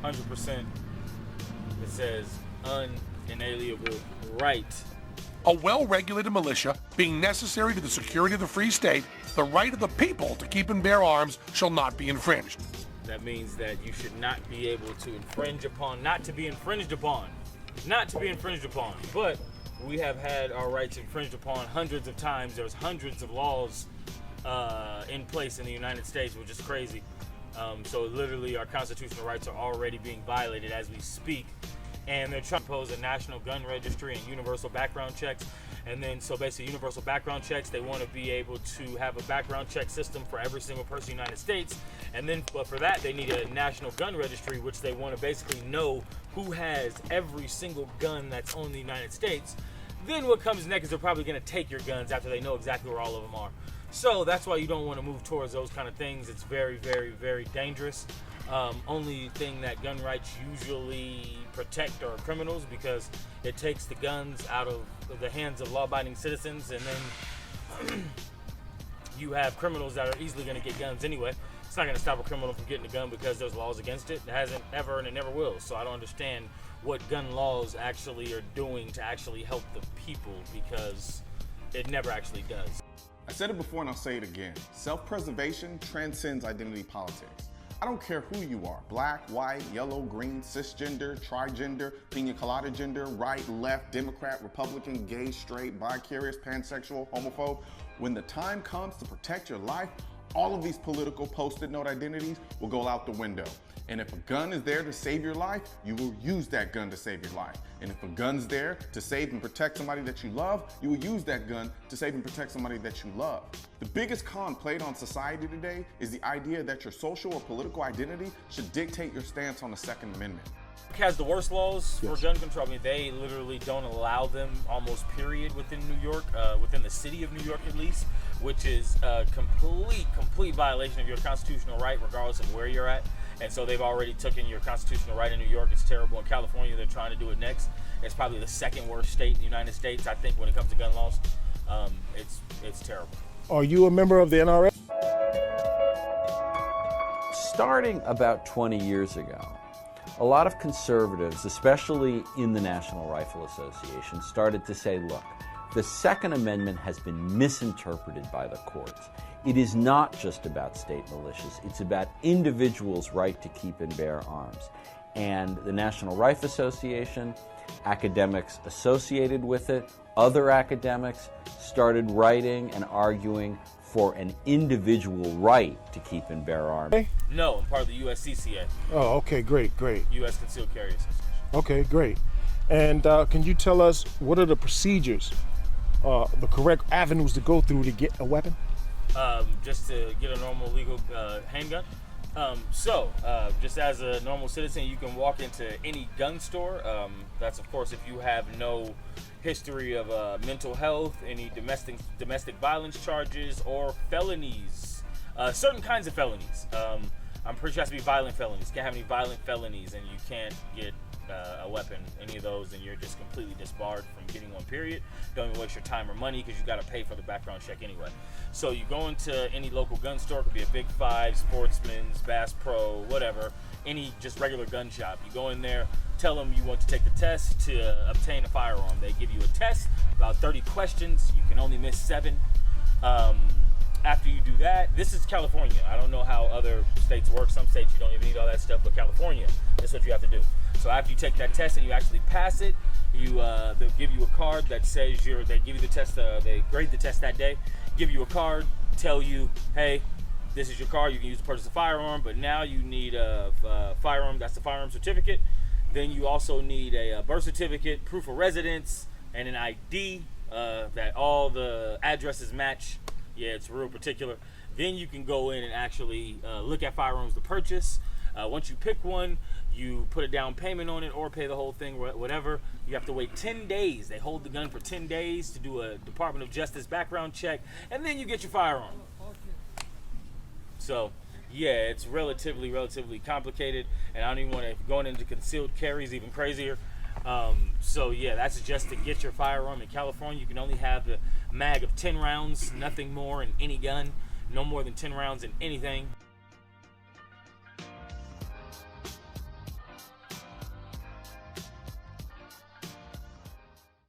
100%. It says unalienable right. A well-regulated militia being necessary to the security of the free state, the right of the people to keep and bear arms shall not be infringed. That means that you should not be able to infringe upon, not to be infringed upon. But we have had our rights infringed upon hundreds of times. There's hundreds of laws in place in the United States, which is crazy. So literally our constitutional rights are already being violated as we speak. And they're trying to impose a national gun registry and universal background checks. And then, so basically universal background checks, they want to be able to have a background check system for every single person in the United States. And then, but for that, they need a national gun registry, which they want to basically know who has every single gun that's on the United States. Then what comes next is they're probably going to take your guns after they know exactly where all of them are. So that's why you don't want to move towards those kind of things. It's very, very, very dangerous. Only thing that gun rights usually protect are criminals, because it takes the guns out of the hands of law-abiding citizens, and then you have criminals that are easily going to get guns anyway. It's not going to stop a criminal from getting a gun because there's laws against it. It hasn't ever, and it never will. So I don't understand what gun laws actually are doing to actually help the people, because it never actually does. I said it before and I'll say it again. Self-preservation transcends identity politics. I don't care who you are, black, white, yellow, green, cisgender, trigender, pina colada gender, right, left, Democrat, Republican, gay, straight, bi-curious, pansexual, homophobe. When the time comes to protect your life, all of these political post-it note identities will go out the window. And if a gun is there to save your life, you will use that gun to save your life. And if a gun's there to save and protect somebody that you love, you will use that gun to save and protect somebody that you love. The biggest con played on society today is the idea that your social or political identity should dictate your stance on the Second Amendment. Has the worst laws for gun control. I mean, they literally don't allow them almost period within New York, within the city of New York at least, which is a complete violation of your constitutional right regardless of where you're at. And so they've already taken your constitutional right in New York. It's terrible. In California, they're trying to do it next. It's probably the second worst state in the United States, I think, when it comes to gun laws. It's terrible. Are you a member of the NRA? Starting about 20 years ago, a lot of conservatives, especially in the National Rifle Association, started to say, look, the Second Amendment has been misinterpreted by the courts. It is not just about state militias. It's about individuals' right to keep and bear arms. And the National Rifle Association, academics associated with it, other academics started writing and arguing for an individual right to keep and bear arms. No, I'm part of the USCCA. Oh, okay, great. U.S. Concealed Carry Association. Okay, great. And can you tell us what are the procedures, the correct avenues to go through to get a weapon? Just to get a normal legal handgun. Just as a normal citizen, you can walk into any gun store. That's, of course, if you have no history of mental health, any domestic violence charges, or felonies. Certain kinds of felonies. I'm pretty sure it has to be violent felonies. You can't have any violent felonies, and you can't get a weapon, any of those, and you're just completely disbarred from getting one, period. Don't even waste your time or money, because you got to pay for the background check anyway. So you go into any local gun store, it could be a Big Five, Sportsman's, Bass Pro, whatever, any just regular gun shop. You go in there, tell them you want to take the test to obtain a firearm. They give you a test, about 30 questions. You can only miss 7. After you do that, this is California. I don't know how other states work. Some states you don't even need all that stuff, but California, that's what you have to do. So after you take that test and you actually pass it, they'll give you a card that says they give you the test, they grade the test that day, give you a card, tell you, hey, this is your card, you can use to purchase a firearm, but now you need a firearm, that's the firearm certificate. Then you also need a birth certificate, proof of residence, and an ID that all the addresses match. Yeah, it's real particular. Then you can go in and actually look at firearms to purchase. Once you pick one, you put a down payment on it or pay the whole thing, whatever. You have to wait 10 days. They hold the gun for 10 days to do a Department of Justice background check, and then you get your firearm. So, yeah, it's relatively complicated, and I don't even want to, going into concealed carry is even crazier. So yeah, that's just to get your firearm. In California, you can only have the mag of 10 rounds, nothing more in any gun, no more than 10 rounds in anything.